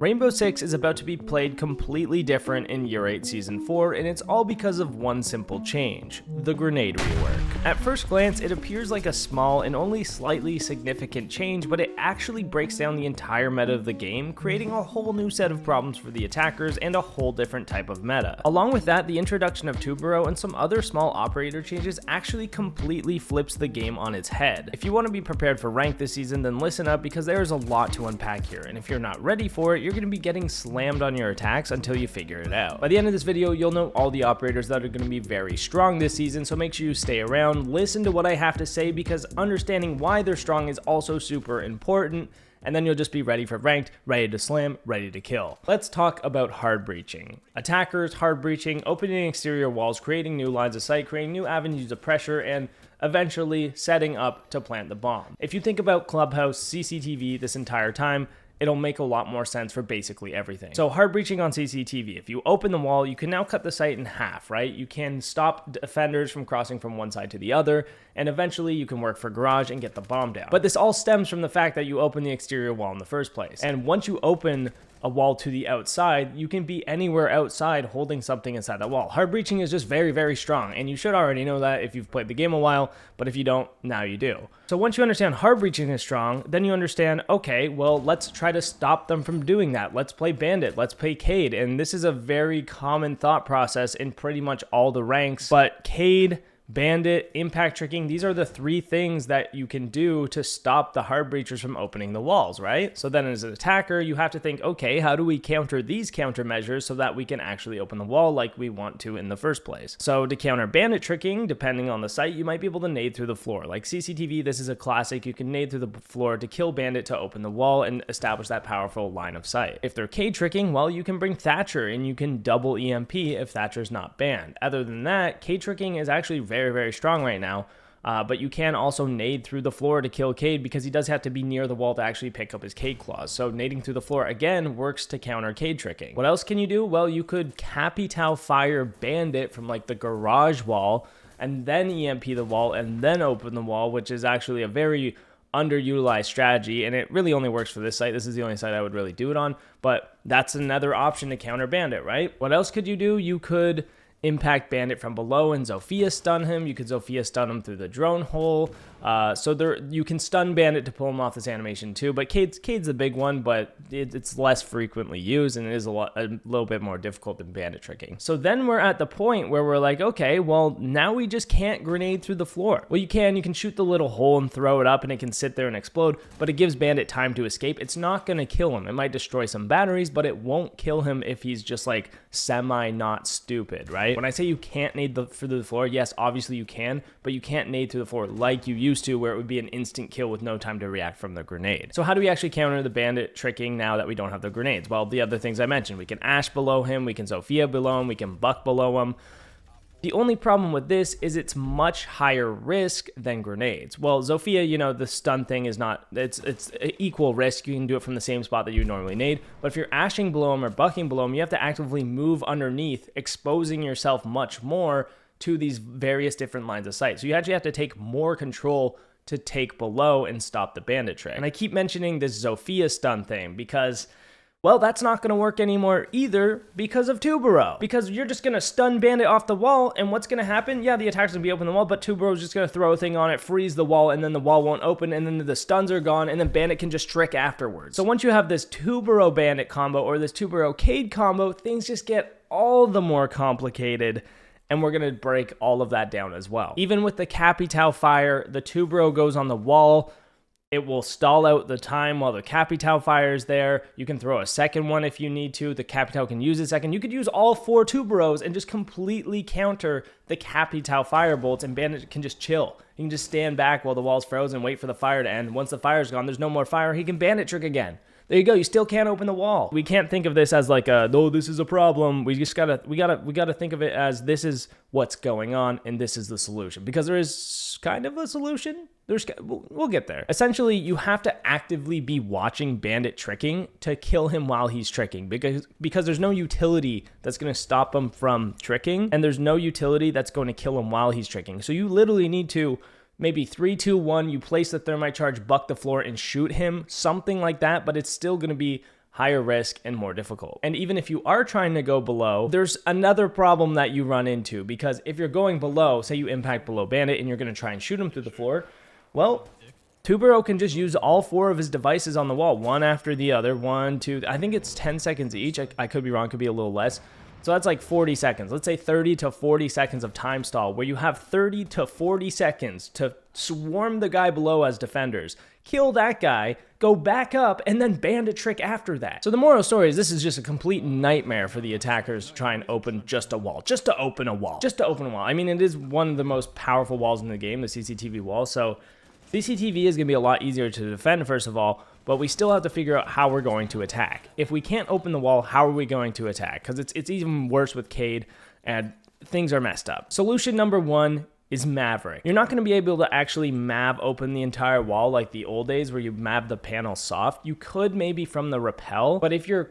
Rainbow Six is about to be played completely different in Year 8 Season 4, and it's all because of one simple change: the grenade rework. At first glance, it appears like a small and only slightly significant change, but it actually breaks down the entire meta of the game, creating a whole new set of problems for the attackers and a whole different type of meta. Along with that, the introduction of Tubero and some other small operator changes actually completely flips the game on its head. If you want to be prepared for rank this season, then listen up, because there is a lot to unpack here, and if you're not ready for it, you're going to be getting slammed on your attacks until you figure it out. By the end of this video, you'll know all the operators that are going to be very strong this season, so make sure you stay around, listen to what I have to say, because understanding why they're strong is also super important, and then you'll just be ready for ranked, ready to slam, ready to kill. Let's talk about hard breaching. Attackers, hard breaching, opening exterior walls, creating new lines of sight, creating new avenues of pressure, and eventually setting up to plant the bomb. If you think about Clubhouse CCTV this entire time, it'll make a lot more sense for basically everything. So hard breaching on CCTV, if you open the wall, you can now cut the site in half, right? You can stop defenders from crossing from one side to the other, and eventually you can work for garage and get the bomb down. But this all stems from the fact that you open the exterior wall in the first place. And once you open a wall to the outside, you can be anywhere outside holding something inside that wall. Hard breaching is just very, very strong, and you should already know that if you've played the game a while, but if you don't, now you do. So once you understand hard breaching is strong, then you understand, okay, well, let's try to stop them from doing that. Let's play Bandit, let's play Cade, and this is a very common thought process in pretty much all the ranks, but Cade, Bandit, impact tricking, these are the three things that you can do to stop the hard breachers from opening the walls, right? So then as an attacker, you have to think, okay, how do we counter these countermeasures so that we can actually open the wall like we want to in the first place? So to counter bandit tricking, depending on the site, you might be able to nade through the floor. Like CCTV, this is a classic. You can nade through the floor to kill bandit to open the wall and establish that powerful line of sight. If they're Cade tricking, well, you can bring Thatcher and you can double EMP if Thatcher's not banned. Other than that, Cade tricking is actually very, very strong right now, but you can also nade through the floor to kill Cade because he does have to be near the wall to actually pick up his Cade claws. So nading through the floor again works to counter Cade tricking. What else can you do? Well, you could Capital fire Bandit from like the garage wall and then EMP the wall and then open the wall, which is actually a very underutilized strategy, and it really only works for this site. This is the only site I would really do it on, but that's another option to counter Bandit, right? What else could you do? You could impact Bandit from below and Zofia stun him. You could Zofia stun him through the drone hole. So there, you can stun Bandit to pull him off this animation too, but Cade's the big one, but it's less frequently used and it is a little bit more difficult than Bandit tricking. So then we're at the point where we're like, okay, well, now we just can't grenade through the floor. Well, you can shoot the little hole and throw it up and it can sit there and explode, but it gives Bandit time to escape. It's not going to kill him. It might destroy some batteries, but it won't kill him if he's just like semi not stupid, right? When I say you can't nade through the floor, yes, obviously you can, but you can't nade through the floor like you used to, where it would be an instant kill with no time to react from the grenade. So how do we actually counter the Bandit tricking now that we don't have the grenades? Well, the other things I mentioned, we can Ash below him, we can Zofia below him, we can Buck below him. The only problem with this is it's much higher risk than grenades. Well, Zofia, you know, the stun thing is not, it's equal risk. You can do it from the same spot that you normally nade. But if you're ashing below him or bucking below him, you have to actively move underneath, exposing yourself much more to these various different lines of sight. So you actually have to take more control to take below and stop the Bandit trick. And I keep mentioning this Zofia stun thing because, well, that's not going to work anymore either because of Tubero. Because you're just going to stun Bandit off the wall, and what's going to happen? Yeah, the attacker's going to be open the wall, but Tubero's just going to throw a thing on it, freeze the wall, and then the wall won't open, and then the stuns are gone, and then Bandit can just trick afterwards. So once you have this Tubero Bandit combo or this Tubero Cade combo, things just get all the more complicated. And we're going to break all of that down as well. Even with the Capital fire, the Tubero goes on the wall. It will stall out the time while the Capital fire is there. You can throw a second one if you need to. The Capital can use a second. You could use all 4 Tuberos and just completely counter the Capital fire bolts, and Bandit can just chill. He can just stand back while the wall's frozen, wait for the fire to end. Once the fire's gone, there's no more fire. He can Bandit trick again. There you go. You still can't open the wall. We can't think of this as like oh, this is a problem. We just gotta think of it as this is what's going on and this is the solution, because there is kind of a solution. We'll get there. Essentially, you have to actively be watching Bandit tricking to kill him while he's tricking, because there's no utility that's going to stop him from tricking, and there's no utility that's going to kill him while he's tricking. So you literally need to maybe 3, 2, 1, you place the thermite charge, buck the floor, and shoot him, something like that, but it's still going to be higher risk, and more difficult. And even if you are trying to go below, there's another problem that you run into, because if you're going below, say you impact below bandit and you're going to try and shoot him through the floor, well, Tubero can just use all 4 of his devices on the wall, one after the other, 1, 2, I think it's 10 seconds each. I could be wrong, could be a little less. So that's like 40 seconds. Let's say 30 to 40 seconds of time stall, where you have 30 to 40 seconds to swarm the guy below as defenders, kill that guy, go back up, and then bandit trick after that. So the moral story is this is just a complete nightmare for the attackers to try and open just a wall, just to open a wall. I mean, it is one of the most powerful walls in the game, the CCTV wall. So CCTV is going to be a lot easier to defend, first of all, but we still have to figure out how we're going to attack. If we can't open the wall, how are we going to attack? Because it's even worse with Cade, and things are messed up. Solution number 1 is Maverick. You're not going to be able to actually Mav open the entire wall like the old days where you Mav the panel soft. You could maybe from the rappel, but if you're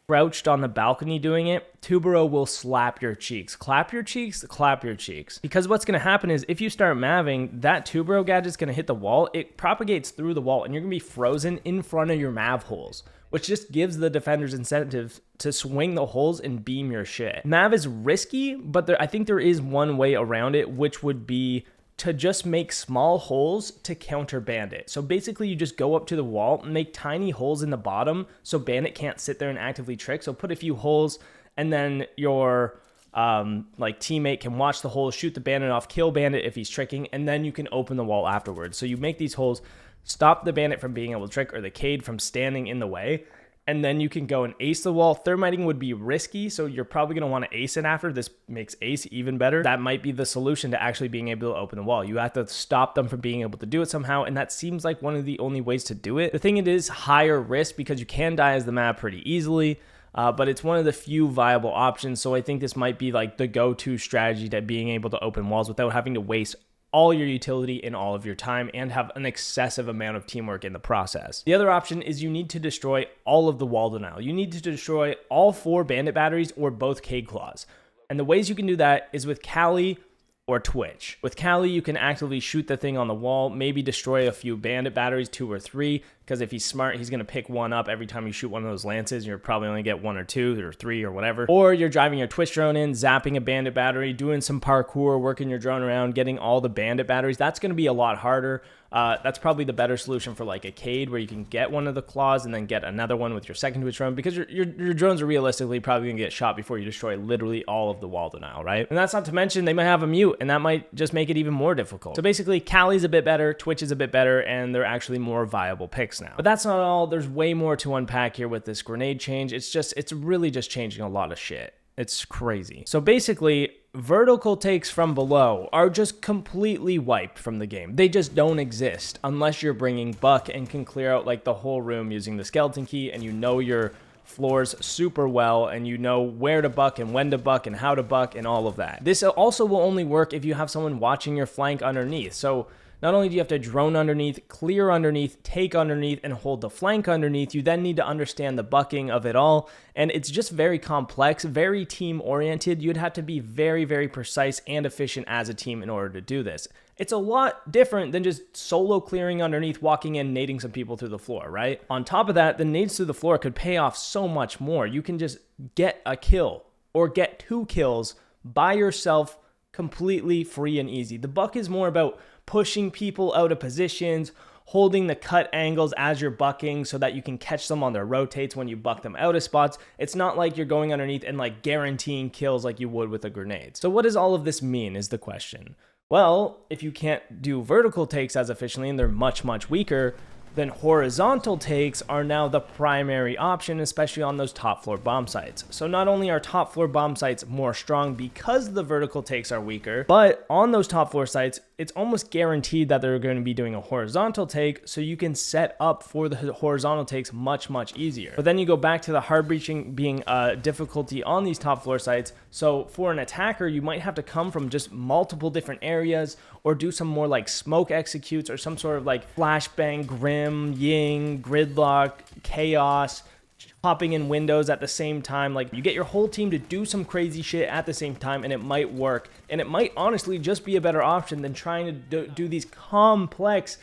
crouched on the balcony doing it, Tubero will slap your cheeks. Clap your cheeks, clap your cheeks. Because what's going to happen is if you start Maving, that Tubero gadget's going to hit the wall, it propagates through the wall, and you're going to be frozen in front of your Mav holes, which just gives the defenders incentive to swing the holes and beam your shit. Mav is risky, but I think there is one way around it, which would be to just make small holes to counter bandit. So basically you just go up to the wall, make tiny holes in the bottom so bandit can't sit there and actively trick. So put a few holes, and then your like teammate can watch the holes, shoot the bandit off, kill bandit if he's tricking, and then you can open the wall afterwards. So you make these holes, stop the bandit from being able to trick or the Cade from standing in the way, and then you can go and ace the wall. Thermiting would be risky, so you're probably going to want to ace it after. This makes ace even better. That might be the solution to actually being able to open the wall. You have to stop them from being able to do it somehow, and that seems like one of the only ways to do it. The thing, it is higher risk because you can die as the map pretty easily, but it's one of the few viable options, so I think this might be like the go-to strategy to being able to open walls without having to waste all your utility and all of your time and have an excessive amount of teamwork in the process. The other option is you need to destroy all of the wall denial. You need to destroy all 4 bandit batteries or both Cade claws. And the ways you can do that is with Kali or Twitch. With Kali, you can actively shoot the thing on the wall, maybe destroy a few bandit batteries, 2 or 3, because if he's smart, he's going to pick one up every time you shoot one of those lances, and you're probably only get 1 or 2 or 3 or whatever. Or you're driving your Twitch drone in, zapping a bandit battery, doing some parkour, working your drone around, getting all the bandit batteries. That's going to be a lot harder. That's probably the better solution for like a Cade, where you can get one of the claws and then get another one with your second Twitch drone, because your drones are realistically probably going to get shot before you destroy literally all of the wall denial, right? And that's not to mention they might have a mute, and that might just make it even more difficult. So basically, Kali's a bit better, Twitch is a bit better, and they're actually more viable picks now. But that's not all. There's way more to unpack here with this grenade change. It's really just changing a lot of shit. It's crazy. So basically, vertical takes from below are just completely wiped from the game. They just don't exist unless you're bringing Buck and can clear out like the whole room using the skeleton key, and you know your floors super well, and you know where to buck and when to buck and how to buck and all of that. This also will only work if you have someone watching your flank underneath. So not only do you have to drone underneath, clear underneath, take underneath, and hold the flank underneath, you then need to understand the bucking of it all. And it's just very complex, very team-oriented. You'd have to be very, very precise and efficient as a team in order to do this. It's a lot different than just solo clearing underneath, walking in, nading some people through the floor, right? On top of that, the nades through the floor could pay off so much more. You can just get a kill or get 2 kills by yourself completely free and easy. The buck is more about pushing people out of positions, holding the cut angles as you're bucking so that you can catch them on their rotates when you buck them out of spots. It's not like you're going underneath and like guaranteeing kills like you would with a grenade. So what does all of this mean is the question. Well, if you can't do vertical takes as efficiently and they're much, much weaker, then horizontal takes are now the primary option, especially on those top floor bomb sites. So not only are top floor bomb sites more strong because the vertical takes are weaker, but on those top floor sites, it's almost guaranteed that they're going to be doing a horizontal take, so you can set up for the horizontal takes much, much easier. But then you go back to the hard breaching being a difficulty on these top floor sites. So for an attacker, you might have to come from just multiple different areas or do some more like smoke executes or some sort of like flashbang, grim, ying, gridlock, chaos, hopping in windows at the same time. Like, you get your whole team to do some crazy shit at the same time, and it might work. And it might honestly just be a better option than trying to do these complex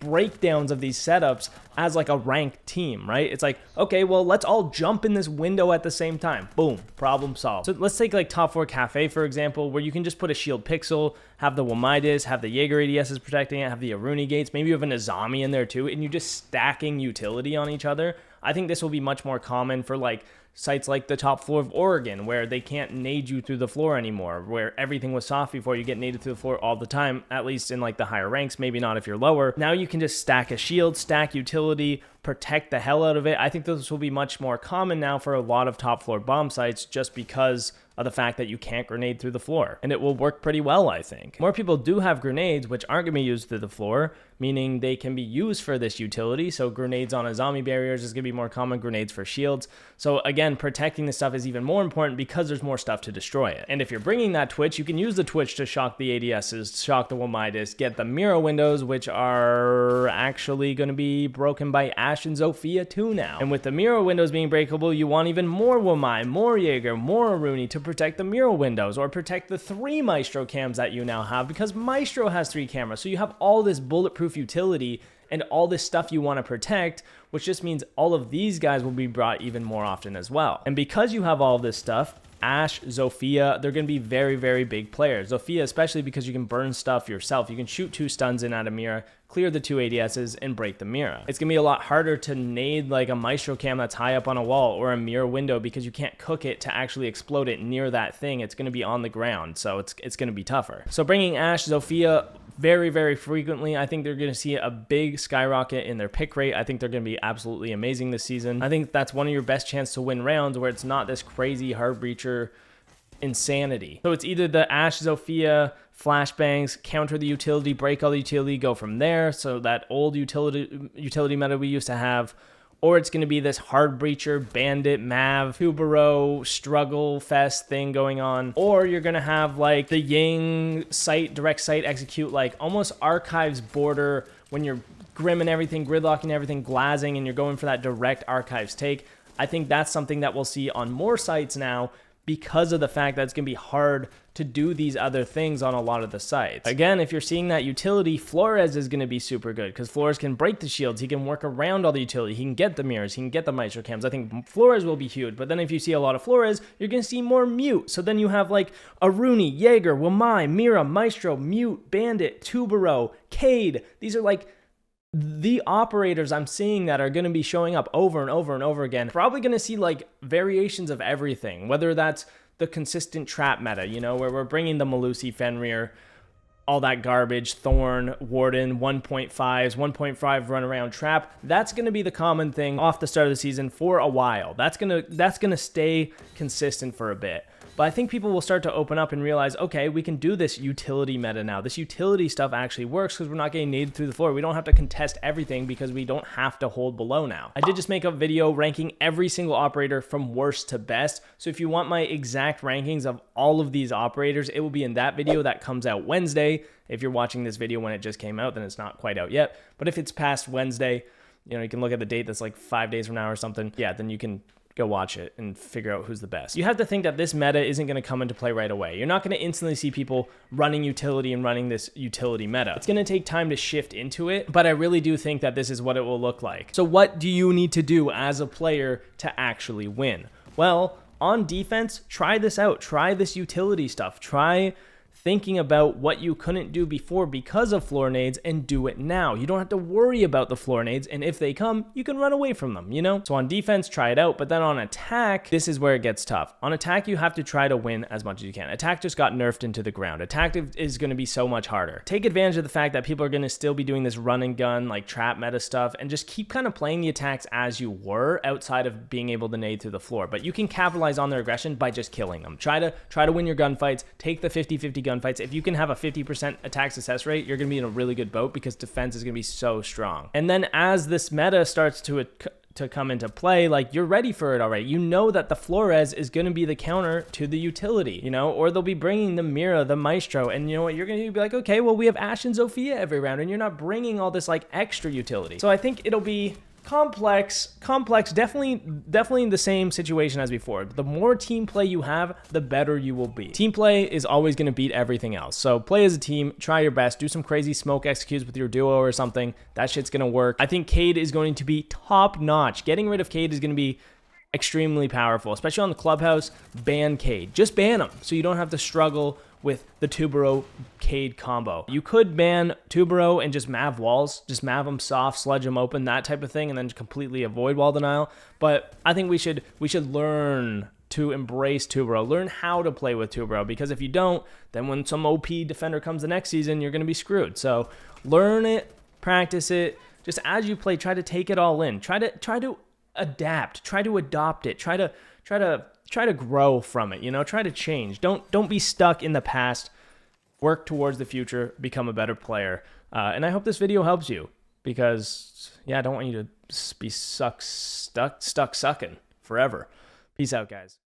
breakdowns of these setups as like a ranked team, right? It's like, okay, well, let's all jump in this window at the same time. Boom, problem solved. So let's take like top 4 Cafe, for example, where you can just put a shield pixel, have the Womidus, have the Jaeger ADSs protecting it, have the Aruni gates, maybe you have an Azami in there too, and you're just stacking utility on each other. I think this will be much more common for like sites like the top floor of Oregon, where they can't nade you through the floor anymore, where everything was soft before, you get naded through the floor all the time, at least in like the higher ranks, maybe not if you're lower. Now you can just stack a shield, stack utility, protect the hell out of it. I think this will be much more common now for a lot of top floor bomb sites, just because of the fact that you can't grenade through the floor, and it will work pretty well, I think. More people do have grenades, which aren't going to be used through the floor, meaning they can be used for this utility. So grenades on Azami barriers is going to be more common, grenades for shields. So again, protecting this stuff is even more important because there's more stuff to destroy it. And if you're bringing that Twitch, you can use the Twitch to shock the ADSs, shock the Womidus, get the Mira windows, which are actually going to be broken by Ashe and Zofia too now. And with the Mira windows being breakable, you want even more Womai, more Jaeger, more Aruni to protect the Mira windows, or protect the 3 Maestro cams that you now have, because Maestro has 3 cameras. So you have all this bulletproof utility and all this stuff you want to protect, which just means all of these guys will be brought even more often as well. And because you have all this stuff, Ashe, Zofia, they're going to be very, very big players. Zofia, especially because you can burn stuff yourself. You can shoot 2 stuns in at a Mira, clear the 2 ADSs, and break the Mira. It's going to be a lot harder to nade like a Maestro cam that's high up on a wall or a Mira window, because you can't cook it to actually explode it near that thing. It's going to be on the ground, so it's going to be tougher. So bringing Ashe, Zofia very, very frequently, I think they're going to see a big skyrocket in their pick rate. I think they're going to be absolutely amazing this season. I think that's one of your best chances to win rounds, where it's not this crazy hard breacher insanity. So it's either the Ashe, Zofia, flashbangs, counter the utility, break all the utility, go from there. So that old utility meta we used to have. Or it's going to be this hard breacher, bandit, Mav, Tubero, struggle fest thing going on. Or you're going to have like the Ying site, direct site execute, like almost archives border when you're grimming everything, gridlocking everything, glazing, and you're going for that direct archives take. I think that's something that we'll see on more sites now, because of the fact that it's going to be hard to do these other things on a lot of the sites. Again, if you're seeing that utility, Flores is going to be super good, because Flores can break the shields, he can work around all the utility, he can get the mirrors, he can get the Maestro cams. I think Flores will be huge, but then if you see a lot of Flores, you're going to see more Mute. So then you have like Aruni, Jaeger, Wamai, Mira, Maestro, Mute, Bandit, Tubero, Cade. These are like the operators I'm seeing that are going to be showing up over and over and over again. Probably going to see like variations of everything, whether that's the consistent trap meta, you know, where we're bringing the Melusi, Fenrir, all that garbage, Thorn, Warden, 1.5s, 1.5 run around trap. That's going to be the common thing off the start of the season for a while. That's going to stay consistent for a bit. But I think people will start to open up and realize, okay, we can do this utility meta now. This utility stuff actually works because we're not getting naded through the floor. We don't have to contest everything because we don't have to hold below now. I did just make a video ranking every single operator from worst to best. So if you want my exact rankings of all of these operators, it will be in that video that comes out Wednesday. If you're watching this video when it just came out, then it's not quite out yet. But if it's past Wednesday, you know, you can look at the date that's like 5 days from now or something. Yeah, then you can go watch it and figure out who's the best. You have to think that this meta isn't going to come into play right away. You're not going to instantly see people running utility and running this utility meta. It's going to take time to shift into it, but I really do think that this is what it will look like. So what do you need to do as a player to actually win? Well, on defense, try this out. Try this utility stuff. Try thinking about what you couldn't do before because of floor nades and do it now. You don't have to worry about the floor nades, and if they come, you can run away from them, you know? So on defense, try it out, but then on attack, this is where it gets tough. On attack, you have to try to win as much as you can. Attack just got nerfed into the ground. Attack is going to be so much harder. Take advantage of the fact that people are going to still be doing this run and gun, like trap meta stuff, and just keep kind of playing the attacks as you were outside of being able to nade through the floor. But you can capitalize on their aggression by just killing them. Try to win your gunfights. Take the 50-50 gunfights. If you can have a 50% attack success rate, you're going to be in a really good boat because defense is going to be so strong. And then as this meta starts to come into play, like you're ready for it already. You know that the Flores is going to be the counter to the utility, you know, or they'll be bringing the Mira, the Maestro, and you know what, you're going to be like, okay, well, we have Ashe and Zofia every round, and you're not bringing all this like extra utility. So I think it'll be Complex, definitely the same situation as before. The more team play you have, the better you will be. Team play is always going to beat everything else. So play as a team, try your best, do some crazy smoke executes with your duo or something. That shit's going to work. I think Cade is going to be top notch. Getting rid of Cade is going to be extremely powerful, especially on the clubhouse. Ban Cade. Just ban him so you don't have to struggle with the Tubero Cade combo. You could ban Tubero and just mav walls, just mav them soft, sludge them open, that type of thing, and then completely avoid wall denial. But I think we should learn to embrace Tubero, learn how to play with Tubero, because if you don't, then when some OP defender comes the next season, you're gonna be screwed. So learn it, practice it, just as you play, try to take it all in. Try to adapt, try to adopt it, try to grow from it, you know, try to change. Don't be stuck in the past. Work towards the future, become a better player. And I hope this video helps you, because yeah, I don't want you to be stuck sucking forever. Peace out, guys.